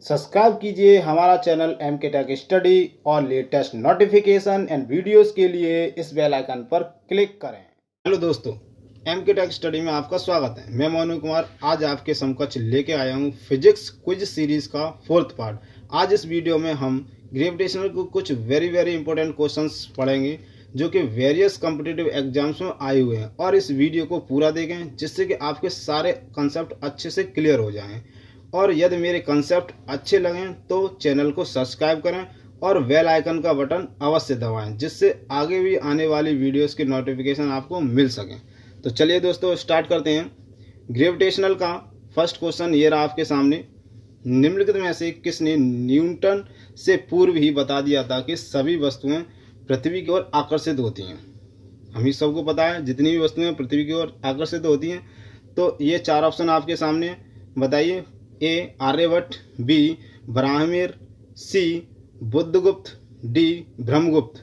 Subscribe कीजिए हमारा channel M के टेक स्टडी और लेटेस्ट नोटिफिकेशन एंड वीडियोस के लिए इस बेल आइकन पर क्लिक करें। हेलो दोस्तों, एम के टेक स्टडी में आपका स्वागत है। मैं मोनू कुमार आज आपके समकक्ष लेके आया हूँ फिजिक्स क्विज सीरीज का 4th पार्ट। आज इस वीडियो में हम ग्रेविटेशनल को कुछ वेरी इंपॉर्टेंट क्वेश्चंस पढ़ेंगे जो कि वेरियस कॉम्पिटिटिव एग्जाम्स में आए हुए हैं, और इस वीडियो को पूरा देखें जिससे कि आपके सारे कंसेप्ट अच्छे से क्लियर हो जाएं। और यदि मेरे कंसेप्ट अच्छे लगें तो चैनल को सब्सक्राइब करें और बेल आइकन का बटन अवश्य दबाएं जिससे आगे भी आने वाली वीडियोस की नोटिफिकेशन आपको मिल सके। तो चलिए दोस्तों स्टार्ट करते हैं। ग्रेविटेशनल का फर्स्ट क्वेश्चन ये रहा आपके सामने। निम्नलिखित में से किसने न्यूटन से पूर्व ही बता दिया था कि सभी वस्तुएं पृथ्वी की ओर आकर्षित होती हैं? हम ही सबको पता है जितनी भी वस्तुएं पृथ्वी की ओर आकर्षित होती हैं। तो ये 4 ऑप्शन आपके सामने, बताइए। ए आर्यभट्ट, बी ब्राह्मीर, सी बुद्धगुप्त, डी ब्रह्मगुप्त।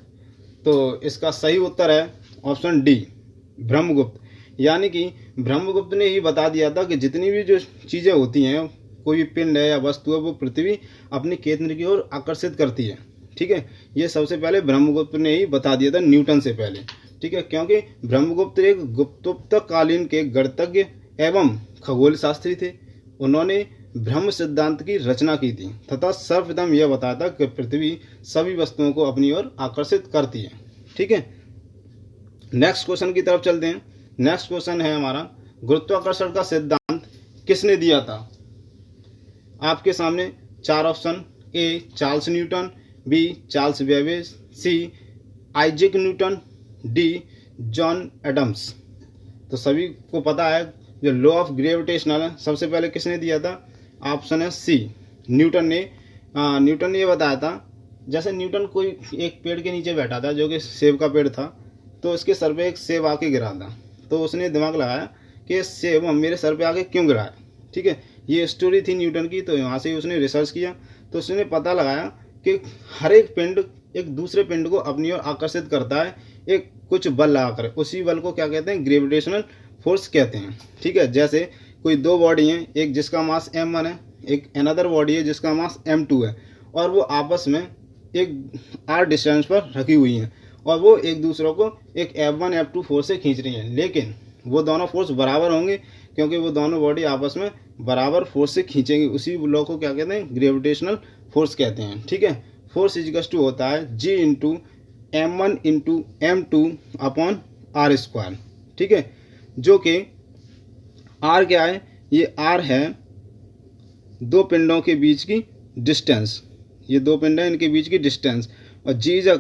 तो इसका सही उत्तर है ऑप्शन डी ब्रह्मगुप्त। यानी कि ब्रह्मगुप्त ने ही बता दिया था कि जितनी भी जो चीज़ें होती हैं, कोई भी पिंड है या वस्तु है, वो पृथ्वी अपने केंद्र की ओर आकर्षित करती है। ठीक है, ये सबसे पहले ब्रह्मगुप्त ने ही बता दिया था न्यूटन से पहले। ठीक है, क्योंकि ब्रह्मगुप्त एक गुप्तकालीन के गणितज्ञ एवं खगोल शास्त्री थे। उन्होंने ब्रह्म सिद्धांत की रचना की थी तथा सर्वप्रथम यह बताया था कि पृथ्वी सभी वस्तुओं को अपनी ओर आकर्षित करती है। ठीक है, नेक्स्ट क्वेश्चन की तरफ चलते हैं। नेक्स्ट क्वेश्चन है हमारा, गुरुत्वाकर्षण का सिद्धांत किसने दिया था? आपके सामने 4 option, A Charles Newton, B Charles Babbage, C Isaac Newton, D John Adams. तो सभी को पता है जो लॉ ऑफ ग्रेविटेशनल है सबसे पहले किसने दिया था? ऑप्शन है सी न्यूटन ने। न्यूटन ने ये बताया था, जैसे न्यूटन कोई एक पेड़ के नीचे बैठा था जो कि सेब का पेड़ था, तो उसके सर पे एक सेब आके गिरा था। तो उसने दिमाग लगाया कि ये सेब मेरे सर पे आके क्यों गिरा है। ठीक है, ये स्टोरी थी न्यूटन की। तो यहाँ से उसने रिसर्च किया तो उसने पता लगाया कि हर एक पिंड एक दूसरे पिंड को अपनी ओर आकर्षित करता है एक कुछ बल लगाकर। उसी बल को क्या कहते हैं? ग्रेविटेशनल फोर्स कहते हैं। ठीक है, जैसे कोई 2 बॉडी हैं, एक जिसका मास m1 है, एक अनदर बॉडी है जिसका मास m2 है, और वो आपस में एक r डिस्टेंस पर रखी हुई हैं और वो एक दूसरे को एक F1 F2 फोर्स से खींच रही हैं। लेकिन वो दोनों फोर्स बराबर होंगे क्योंकि वो दोनों बॉडी आपस में बराबर फोर्स से खींचेंगी। उसी लॉ को क्या कहते हैं? ग्रेविटेशनल फोर्स कहते हैं। ठीक है, फोर्स इक्वल टू होता है G into M1 into M2 upon r²। ठीक है, जो कि r क्या है? ये r है 2 पिंडों के बीच की डिस्टेंस। ये 2 पिंड हैं, इनके बीच की डिस्टेंस। और g is a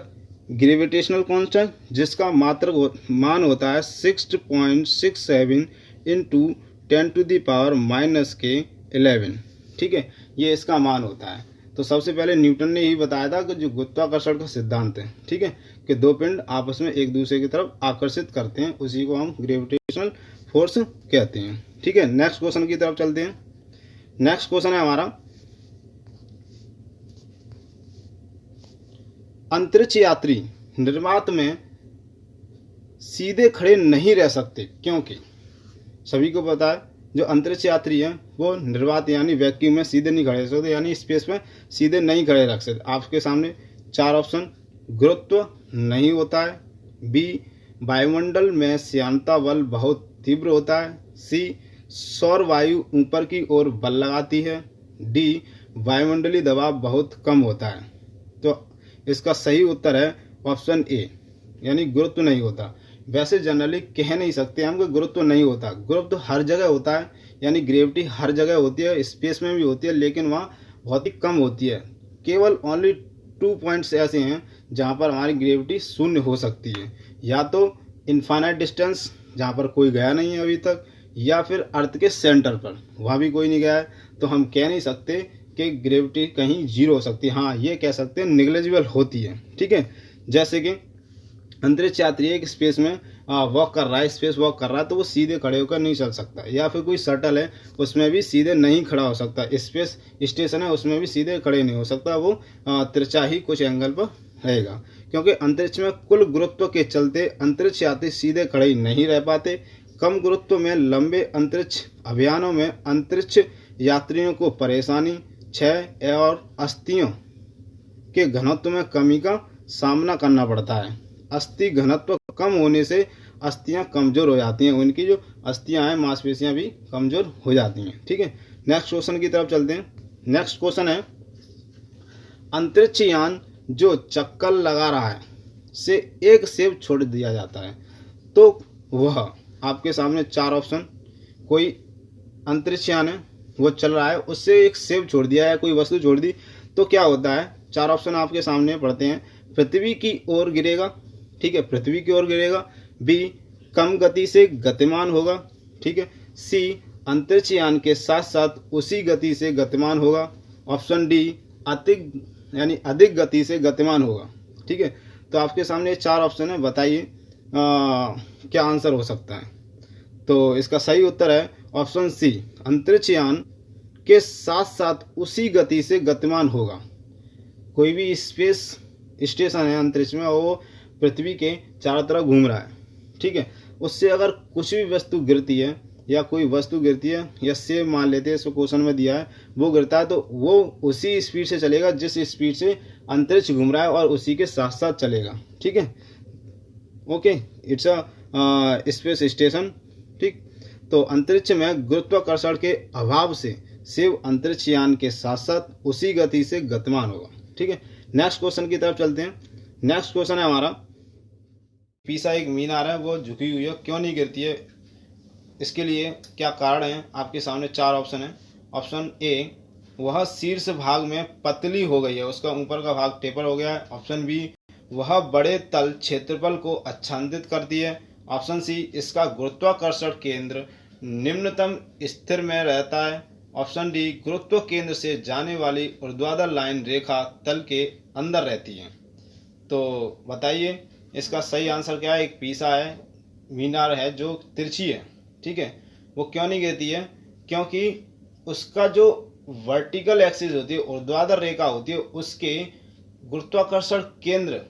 gravitational constant जिसका मात्रक मान होता है 6.67 इंटू 10⁻⁻11। ठीक है, ये इसका मान होता है। तो सबसे पहले न्यूटन ने ही बताया था कि जो गुरुत्वाकर्षण का सिद्धांत है, ठीक है, कि 2 पिंड आपस में एक दूसरे की तरफ आकर्षित करते हैं, उसी को हम ग्रेविटेशनल फोर्स कहते हैं। ठीक है, नेक्स्ट क्वेश्चन की तरफ चलते हैं। नेक्स्ट क्वेश्चन है हमारा, अंतरिक्ष यात्री निर्वात में सीधे खड़े नहीं रह सकते क्योंकि सभी को पता है जो अंतरिक्ष यात्री हैं वो निर्वात यानी वैक्यूम में सीधे नहीं खड़े रह सकते, यानी स्पेस में सीधे नहीं खड़े रख सकते। आपके सामने 4 ऑप्शन, गुरुत्व नहीं होता है, बी वायुमंडल में श्यानता बल बहुत तीव्र होता है, सी सौर वायु ऊपर की ओर बल लगाती है, डी वायुमंडलीय दबाव बहुत कम होता है। तो इसका सही उत्तर है ऑप्शन ए, यानी गुरुत्व नहीं होता। वैसे जनरली कह नहीं सकते हम कि गुरुत्व नहीं होता। गुरुत्व हर जगह होता है, यानी ग्रेविटी हर जगह होती है, स्पेस में भी होती है, लेकिन वहाँ बहुत ही कम होती है। केवल ओनली 2 पॉइंट्स ऐसे हैं जहाँ पर हमारी ग्रेविटी शून्य हो सकती है, या तो इनफाइनाइट डिस्टेंस जहाँ पर कोई गया नहीं है अभी तक, या फिर अर्थ के सेंटर पर, वहाँ भी कोई नहीं गया है। तो हम कह नहीं सकते कि ग्रेविटी कहीं 0 हो सकती है। हाँ, ये कह सकते हैं निग्लेजिबल होती है। ठीक है, जैसे कि अंतरिक्ष यात्री एक स्पेस में वॉक कर रहा है, स्पेस वॉक कर रहा है, तो वो सीधे खड़े होकर नहीं चल सकता। या फिर कोई शटल है उसमें भी सीधे नहीं खड़ा हो सकता, स्पेस स्टेशन है उसमें भी सीधे खड़े नहीं हो सकता, वो तिरछा ही कुछ एंगल पर रहेगा। क्योंकि अंतरिक्ष में कुल गुरुत्व के चलते अंतरिक्ष यात्री सीधे खड़े नहीं रह पाते। कम गुरुत्व में लंबे अंतरिक्ष अभियानों में अंतरिक्ष यात्रियों को परेशानी क्षय और अस्थियों के घनत्व में कमी का सामना करना पड़ता है। अस्थि घनत्व कम होने से अस्थियां कमजोर हो जाती हैं, उनकी जो अस्थियां हैं मांसपेशियां भी कमजोर हो जाती हैं। ठीक है, नेक्स्ट क्वेश्चन की तरफ चलते हैं। नेक्स्ट क्वेश्चन है, अंतरिक्ष यान जो चक्कर लगा रहा है से एक सेब छोड़ दिया जाता है, तो वह आपके सामने चार ऑप्शन, कोई अंतरिक्ष यान है वो चल रहा है, उससे एक सेब छोड़ दिया है, कोई वस्तु छोड़ दी, तो क्या होता है। चार ऑप्शन आपके सामने पढ़ते हैं। पृथ्वी की ओर गिरेगा, ठीक है, पृथ्वी की ओर गिरेगा। बी, कम गति से गतिमान होगा, ठीक है। सी, अंतरिक्ष यान के साथ साथ उसी गति से गतिमान होगा। ऑप्शन डी, अधिक गति से गतिमान होगा। ठीक है, तो आपके सामने चार ऑप्शन है, बताइए क्या आंसर हो सकता है। तो इसका सही उत्तर है ऑप्शन सी, अंतरिक्ष यान के साथ साथ उसी गति से गतिमान होगा। कोई भी स्पेस स्टेशन है अंतरिक्ष में, वो पृथ्वी के चारों तरफ घूम रहा है, ठीक है, उससे अगर कुछ भी वस्तु गिरती है या कोई वस्तु गिरती है या सेब मान लेते हैं, इसको क्वेश्चन में दिया है, वो गिरता है तो वो उसी स्पीड से चलेगा जिस स्पीड से अंतरिक्ष घूम रहा है और उसी के साथ साथ चलेगा। ठीक है, okay, it's a space station. ठीक, तो अंतरिक्ष में गुरुत्वाकर्षण के अभाव से सेब अंतरिक्ष यान के साथ साथ उसी गति से गतिमान होगा। ठीक है, नेक्स्ट क्वेश्चन की तरफ चलते हैं। नेक्स्ट क्वेश्चन है हमारा, पीसा एक मीनार है वो झुकी हुई है, क्यों नहीं गिरती है, इसके लिए क्या कारण है। आपके सामने चार ऑप्शन है। ऑप्शन ए, वह शीर्ष भाग में पतली हो गई है, उसका ऊपर का भाग टेपर हो गया है। ऑप्शन बी, वह बड़े तल क्षेत्रफल को आच्छादित करती है। ऑप्शन सी, इसका गुरुत्वाकर्षण केंद्र निम्नतम स्थिर में रहता है। ऑप्शन डी, गुरुत्व केंद्र से जाने वाली ऊर्ध्वाधर लाइन रेखा तल के अंदर रहती है। तो बताइए इसका सही आंसर क्या है। एक पीसा है, मीनार है जो तिरछी है, ठीक है, वो क्यों नहीं गिरती है, क्योंकि उसका जो वर्टिकल एक्सिस होती है, ऊर्ध्वाधर रेखा होती है, उसके गुरुत्वाकर्षण केंद्र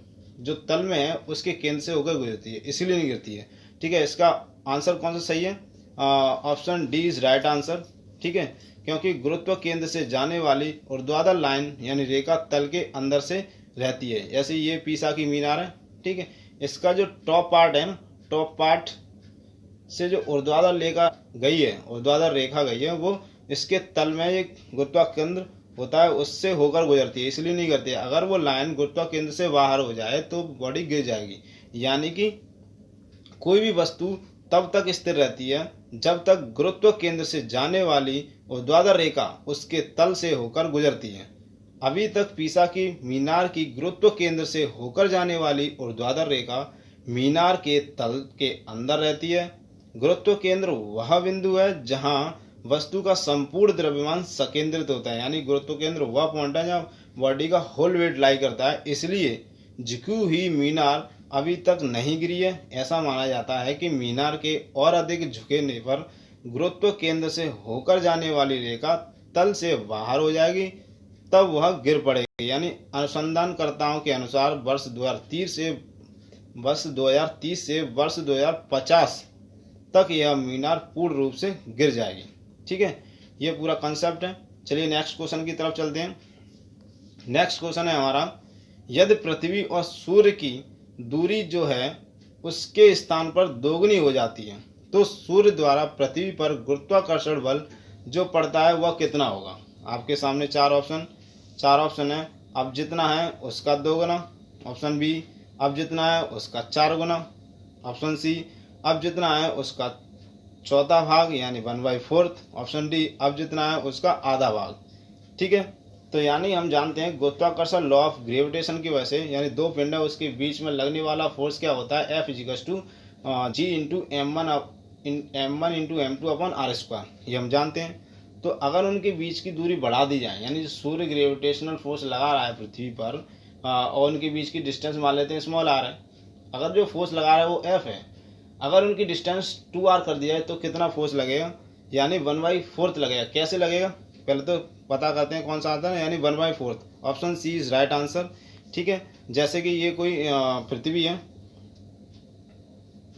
जो तल में है उसके केंद्र से होकर गुजरती है, इसीलिए नहीं गिरती है। ठीक है, इसका आंसर कौन सा सही है। Option D is right answer. ठीक है, क्योंकि गुरुत्व केंद्र से जाने वाली ऊर्ध्वाधर लाइन यानी रेखा तल के अंदर से रहती है। ऐसे ये पीसा की मीनार है। ठीक है, इसका जो टॉप पार्ट है ना, टॉप पार्ट से जो ऊर्ध्वाधर रेखा गई है वो इसके तल में एक गुरुत्व केंद्र होता है, उससे होकर गुजरती है, इसलिए नहीं करती है। अगर वो लाइन गुरुत्व केंद्र से बाहर हो जाए तो बॉडी गिर जाएगी। यानी कि कोई भी वस्तु तब तक स्थिर रहती है जब तक गुरुत्व केंद्र से जाने वाली ऊर्ध्वाधर रेखा उसके तल से होकर गुजरती है। अभी तक पीसा की मीनार की गुरुत्व केंद्र से होकर जाने वाली ऊर्ध्वाधर रेखा मीनार के तल के अंदर रहती है। गुरुत्व केंद्र वह बिंदु है जहां वस्तु का संपूर्ण द्रव्यमान संकेंद्रित होता है, यानी गुरुत्व केंद्र वह पॉइंट है जहां बॉडी का होल वेट लाई करता है। इसलिए झुकी हुई मीनार अभी तक नहीं गिरी है। ऐसा माना जाता है कि मीनार के और अधिक झुकने पर गुरुत्व केंद्र से होकर जाने वाली रेखा तल से बाहर हो जाएगी, तब वह गिर पड़ेगी। यानी अनुसंधानकर्ताओं के अनुसार वर्ष 2030 से वर्ष 2050 तक यह मीनार पूर्ण रूप से गिर जाएगी। ठीक है, ये पूरा कंसेप्ट है। चलिए नेक्स्ट क्वेश्चन की तरफ चलते हैं। नेक्स्ट क्वेश्चन है हमारा, यदि पृथ्वी और सूर्य की दूरी जो है उसके स्थान पर दोगुनी हो जाती है तो सूर्य द्वारा पृथ्वी पर गुरुत्वाकर्षण बल जो पड़ता है वह कितना होगा। आपके सामने चार ऑप्शन है। अब जितना है उसका 2 गुना। ऑप्शन बी, अब जितना है उसका 4 गुना। ऑप्शन सी, अब जितना है उसका चौथा भाग यानी 1/4। ऑप्शन डी, अब जितना है उसका आधा भाग। ठीक है, तो यानी हम जानते हैं गुरुत्वाकर्षण लॉ ऑफ ग्रेविटेशन की वजह से, यानी दो पिंड है उसके बीच में लगने वाला फोर्स क्या होता है, F = G × M1 × M2/r²। ये हम जानते हैं। तो अगर उनके बीच की दूरी बढ़ा दी जाए, यानी सूर्य ग्रेविटेशनल फोर्स लगा रहा है पृथ्वी पर और उनके बीच की डिस्टेंस मान लेते हैं स्मॉल r है, अगर जो फोर्स लगा रहा है वो F है, अगर उनकी डिस्टेंस 2r कर दिया है तो कितना फोर्स लगेगा, यानी 1/4 लगेगा। कैसे लगेगा पहले तो पता करते हैं कौन सा आता है, यानी 1/4। Option C is right answer. ठीक है, जैसे कि ये कोई पृथ्वी है,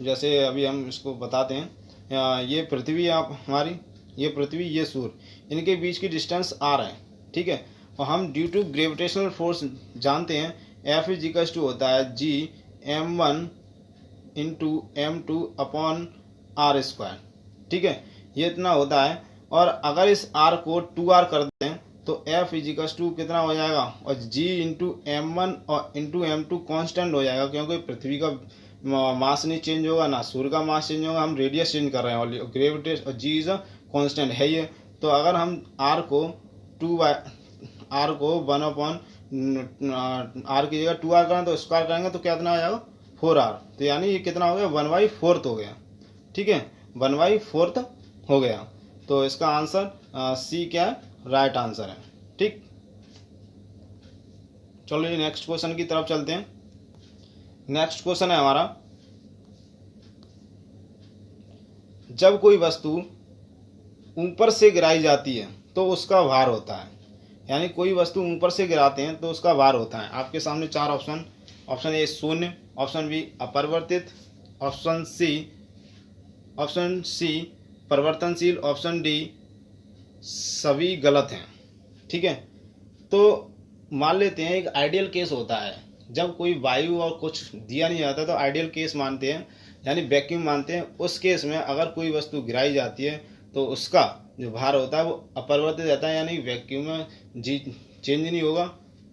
जैसे अभी हम इसको बताते हैं, ये पृथ्वी है हमारी, ये पृथ्वी, ये सूर्य, इनके बीच की डिस्टेंस r है। ठीक है। और हम ड्यू टू ग्रेविटेशनल फोर्स जानते हैं F इज इक्वल्स टू होता है G m1 into m2 upon R square, ठीक है, ये इतना होता है। और अगर इस r को 2r कर दें तो F इज इक्वल्स टू कितना हो जाएगा, और G इंटू m1 और इंटू m2 कॉन्स्टेंट हो जाएगा, क्योंकि पृथ्वी का मास नहीं चेंज होगा ना सूर्य का मास चेंज होगा, हम रेडियस चेंज कर रहे हैं और ग्रेविटेशन और जी इज अ कॉन्स्टेंट है ये। तो अगर हम r को 1 अपॉन r की जगह 2r करें तो स्क्वायर करेंगे तो कितना हो जाएगा 4r, तो यानी ये कितना हो गया 1/4 हो गया, ठीक है, 1/4 हो गया। तो इसका आंसर सी क्या है, राइट आंसर है, ठीक। चलो ये नेक्स्ट क्वेश्चन की तरफ चलते हैं। नेक्स्ट क्वेश्चन है हमारा, जब कोई वस्तु ऊपर से गिराई जाती है तो उसका भार होता है, यानी कोई वस्तु ऊपर से गिराते हैं तो उसका भार होता है। आपके सामने 4 ऑप्शन, ऑप्शन ए शून्य, ऑप्शन बी अपरिवर्तित, ऑप्शन सी परिवर्तनशील, ऑप्शन डी सभी गलत हैं, ठीक है। तो मान लेते हैं एक आइडियल केस होता है, जब कोई वायु और कुछ दिया नहीं जाता तो आइडियल केस मानते हैं, यानी वैक्यूम मानते हैं। उस केस में अगर कोई वस्तु गिराई जाती है तो उसका जो भार होता है वो अपरिवर्तित रहता है, यानी वैक्यूम में जी चेंज नहीं होगा,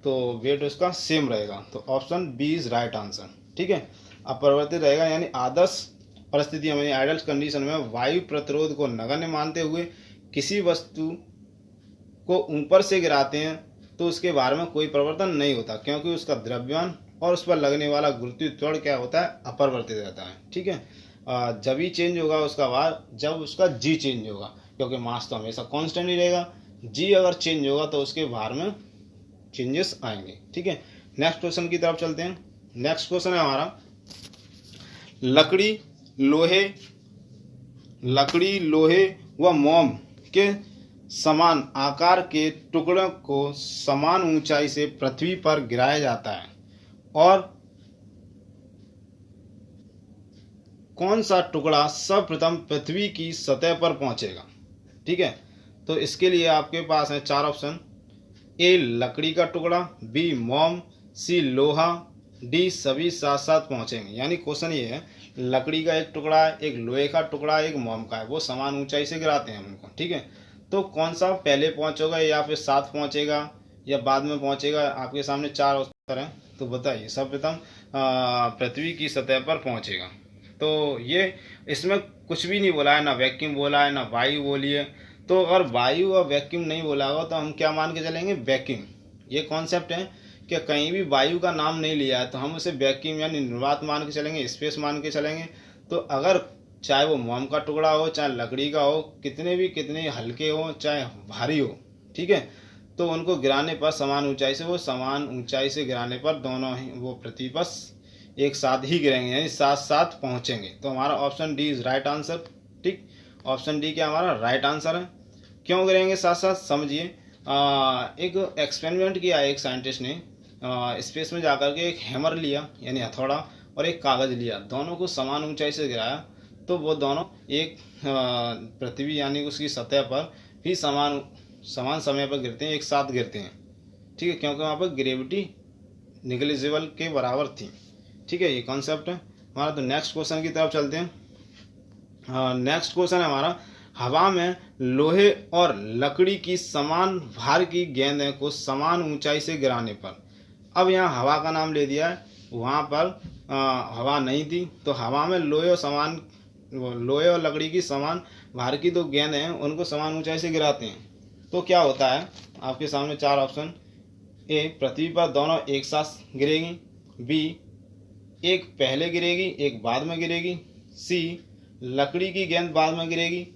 तो वेट उसका सेम रहेगा। तो option B is right answer, ठीक है, अपरिवर्तित रहेगा। यानी आदर्श परिस्थिति में, आइडियल कंडीशन में वायु प्रतिरोध को नगण्य मानते हुए किसी वस्तु को ऊपर से गिराते हैं तो उसके भार में कोई परिवर्तन नहीं होता, क्योंकि उसका द्रव्यमान और उस पर लगने वाला गुरुत्वीय त्वरण क्या होता है, अपरिवर्तित रहता है, ठीक है। जब ही चेंज होगा उसका भार जब उसका जी चेंज होगा, क्योंकि मास तो हमेशा कांस्टेंट ही रहेगा। जी अगर चेंज होगा तो उसके भार में चेंजेस आएंगे, ठीक है। नेक्स्ट क्वेश्चन की तरफ चलते हैं। नेक्स्ट क्वेश्चन है हमारा, लकड़ी लोहे व मोम के समान आकार के टुकड़ों को समान ऊंचाई से पृथ्वी पर गिराया जाता है, और कौन सा टुकड़ा सर्वप्रथम पृथ्वी की सतह पर पहुंचेगा, ठीक है। तो इसके लिए आपके पास है 4 ऑप्शन, ए लकड़ी का टुकड़ा, बी मोम, सी लोहा, डी सभी साथ साथ पहुंचेंगे। यानी क्वेश्चन ये है, लकड़ी का एक टुकड़ा है, एक लोहे का टुकड़ा है, एक मोम का है, वो समान ऊंचाई से गिराते हैं उनको, ठीक है। तो कौन सा पहले पहुंचेगा, या फिर साथ पहुंचेगा, या बाद में पहुंचेगा। आपके सामने 4 उत्तर हैं, तो बताइए। सर्वप्रथम पृथ्वी की सतह पर पहुंचेगा। तो ये इसमें कुछ भी नहीं बोला है, ना वैक्यूम बोला है, ना वायु बोली है। तो अगर वायु और वैक्यूम नहीं बोला होगा तो हम क्या मान के चलेंगे, वैक्यूम। ये कॉन्सेप्ट है कि कहीं भी वायु का नाम नहीं लिया है तो हम उसे वैक्यूम यानी निर्वात मान के चलेंगे, स्पेस मान के चलेंगे। तो अगर चाहे वो मोम का टुकड़ा हो, चाहे लकड़ी का हो, कितने हल्के हो चाहे भारी हो, ठीक है, तो उनको गिराने पर समान ऊंचाई से गिराने पर दोनों ही वो पृथ्वी पर एक साथ ही गिरेंगे, यानी साथ साथ पहुंचेंगे। तो हमारा option D is right answer, ठीक। ऑप्शन डी क्या हमारा राइट आंसर है। क्यों गिरेंगे साथ साथ, समझिए। एक एक्सपेरिमेंट किया एक साइंटिस्ट ने, स्पेस में जाकर के एक हैमर लिया यानी हथौड़ा और एक कागज लिया, दोनों को समान ऊंचाई से गिराया, तो वो दोनों एक पृथ्वी यानी उसकी सतह पर भी समान समय पर गिरते हैं, एक साथ गिरते हैं, ठीक है, क्योंकि वहाँ पर ग्रेविटी निगलिजिबल के बराबर थी, ठीक है। ये कॉन्सेप्ट है हमारा। तो नेक्स्ट क्वेश्चन की तरफ चलते हैं। नेक्स्ट क्वेश्चन है हमारा, हवा में लोहे और लकड़ी की समान भार की गेंदें को समान ऊंचाई से गिराने पर, अब यहाँ हवा का नाम ले दिया है, वहाँ पर हवा नहीं थी, तो हवा में लोहे और लकड़ी की समान भार की दो गेंद हैं, उनको समान ऊंचाई से गिराते हैं, तो क्या होता है। आपके सामने 4 ऑप्शन, ए पृथ्वी पर दोनों एक साथ गिरेगी, बी एक पहले गिरेगी एक बाद में गिरेगी, सी लकड़ी की गेंद बाद में गिरेगी,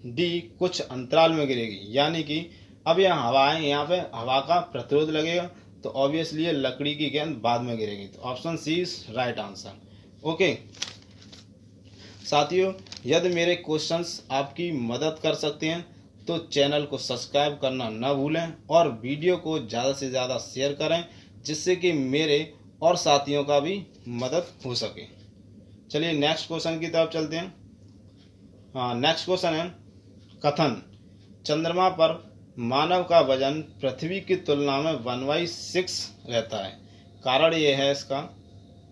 डी कुछ अंतराल में गिरेगी। यानी कि अब यहाँ हवा है, यहाँ पे हवा का प्रतिरोध लगेगा, तो ऑब्वियसली ये लकड़ी की गेंद बाद में गिरेगी। तो option C is right answer. Okay साथियों, यदि मेरे क्वेश्चंस आपकी मदद कर सकते हैं तो चैनल को सब्सक्राइब करना न भूलें और वीडियो को ज़्यादा से ज़्यादा शेयर करें, जिससे कि मेरे और साथियों का भी मदद हो सके। चलिए नेक्स्ट क्वेश्चन की तरफ चलते हैं। नेक्स्ट क्वेश्चन है, कथन चंद्रमा पर मानव का वजन पृथ्वी की तुलना में 1/6 रहता है। कारण ये है इसका,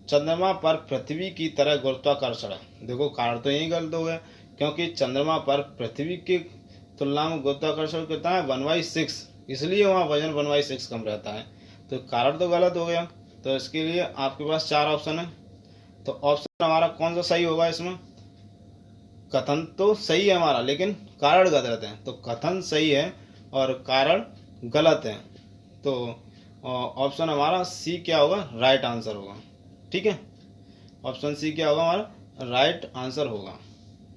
चंद्रमा पर पृथ्वी की तरह गुरुत्वाकर्षण है। देखो कारण तो यही गलत हो गया, क्योंकि चंद्रमा पर पृथ्वी की तुलना में गुरुत्वाकर्षण कितना है 1/6, इसलिए वहाँ वजन 1/6 कम रहता है। तो कारण तो गलत हो गया। तो इसके लिए आपके पास 4 ऑप्शन है। तो ऑप्शन हमारा कौन सा सही होगा इसमें? कथन तो सही है हमारा, लेकिन कारण गलत है। तो कथन सही है और कारण गलत है। तो ऑप्शन हमारा सी क्या होगा? राइट आंसर होगा। ठीक है, ऑप्शन सी क्या होगा? हमारा राइट आंसर होगा।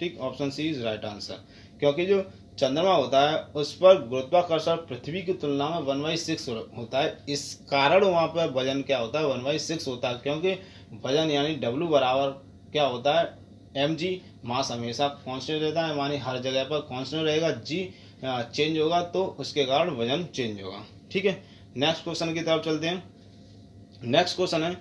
ठीक, option C is right answer. क्योंकि जो चंद्रमा होता है उस पर गुरुत्वाकर्षण पृथ्वी की तुलना में 1/6 होता है। इस कारण वहाँ पर वजन क्या होता है? 1/6 होता है। क्योंकि वजन यानी W बराबर क्या होता है? mg। मास हमेशा कांस्टेंट रहता है, मानी हर जगह पर कांस्टेंट रहेगा। g चेंज होगा तो उसके कारण वजन चेंज होगा। ठीक है, नेक्स्ट क्वेश्चन की तरफ चलते हैं। नेक्स्ट क्वेश्चन है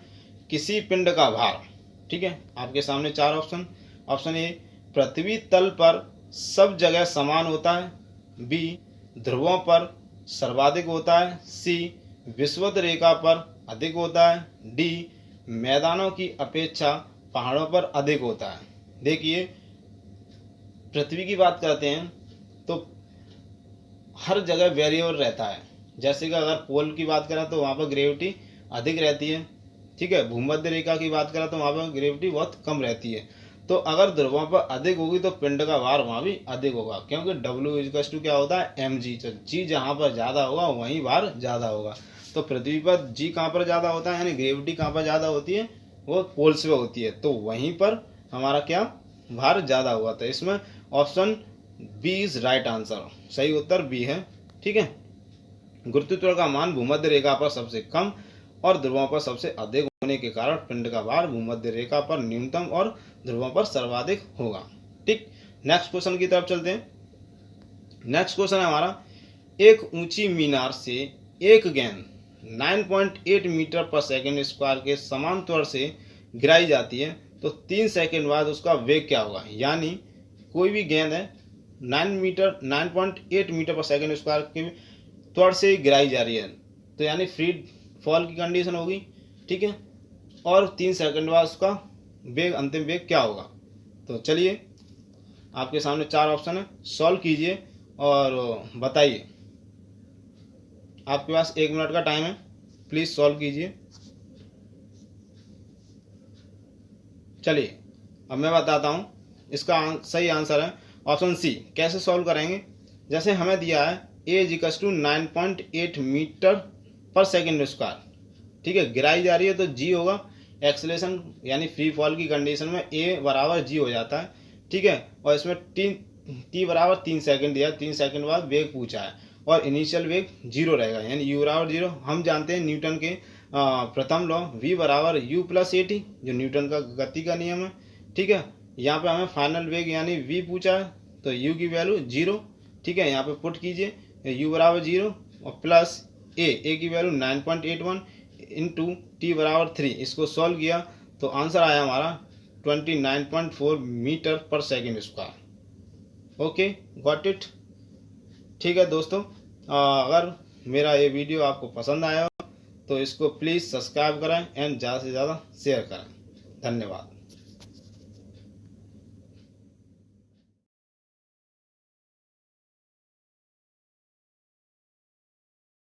किसी पिंड का भार। ठीक है, आपके सामने 4 ऑप्शन। ऑप्शन ए, पृथ्वी तल पर सब जगह समान होता है। बी, ध्रुवों पर सर्वाधिक होता है। सी, विषुवत रेखा पर अधिक होता है। डी, मैदानों की अपेक्षा पहाड़ों पर अधिक होता है। देखिए, पृथ्वी की बात करते हैं तो हर जगह वेरिएबल रहता है। जैसे कि अगर पोल की बात करें तो वहाँ पर ग्रेविटी अधिक रहती है। ठीक है, भूमध्य रेखा की बात करें तो वहाँ पर ग्रेविटी बहुत कम रहती है। तो अगर ध्रुवों पर अधिक होगी तो पिंड का भार वहाँ भी अधिक होगा, क्योंकि W क्या होता है? mg। तो g जहाँ पर ज़्यादा होगा वहीं भार ज़्यादा होगा। तो पृथ्वी पर g कहाँ पर ज़्यादा होता है, यानी ग्रेविटी कहाँ पर ज़्यादा होती है? वो पोल्स पे होती है। तो वहीं पर हमारा क्या भार ज़्यादा हुआ। तो इसमें option B is right answer. सही उत्तर बी है। ठीक है, गुरुत्व का मान भूमध्य रेखा पर सबसे कम और ध्रुवों पर सबसे अधिक होने के कारण पिंड का भार भूमध्य रेखा पर न्यूनतम और ध्रुवों पर सर्वाधिक होगा। ठीक, नेक्स्ट क्वेश्चन की तरफ चलते हैं। नेक्स्ट क्वेश्चन है हमारा, एक ऊंची मीनार से एक गेंद 9.8 मीटर पर सेकंड स्क्वायर के समान त्वरण से गिराई जाती है तो 3 सेकंड बाद उसका वेग क्या होगा? यानी कोई भी गेंद है 9.8 मीटर पर सेकंड स्क्वायर के त्वरण से गिराई जा रही है, तो यानी फ्री फॉल की कंडीशन होगी। ठीक है, और 3 सेकंड बाद उसका वेग, अंतिम वेग क्या होगा? तो चलिए, आपके सामने 4 ऑप्शन है, सॉल्व कीजिए और बताइए। आपके पास 1 मिनट का टाइम है, प्लीज सॉल्व कीजिए। चलिए, अब मैं बताता हूँ। इसका सही आंसर है ऑप्शन सी। कैसे सॉल्व करेंगे? जैसे हमें दिया है a = 9.8 मीटर पर सेकंड स्क्वायर। ठीक है, गिराई जा रही है तो g होगा। एक्सेलेरेशन यानी फ्री फॉल की कंडीशन में a बराबर g हो जाता है। ठीक है, और इसमें t बराबर 3 सेकंड दिया है। 3 सेकंड बाद वेग पूछा है और इनिशियल वेग 0 रहेगा, यानी u बराबर 0। हम जानते हैं न्यूटन के प्रथम लॉ v बराबर u + at, जो न्यूटन का गति का नियम है। ठीक है, यहाँ पे हमें फाइनल वेग यानी v पूछा है तो u की वैल्यू 0। ठीक है, यहाँ पे पुट कीजिए, u बराबर 0 और प्लस a की वैल्यू 9.81 इंटू t बराबर 3। इसको सॉल्व किया तो आंसर आया हमारा 29.4 मीटर पर second square. Okay, got it. ठीक है दोस्तों, अगर मेरा ये वीडियो आपको पसंद आया हो तो इसको प्लीज़ सब्सक्राइब करें एंड ज़्यादा से ज़्यादा शेयर करें। धन्यवाद।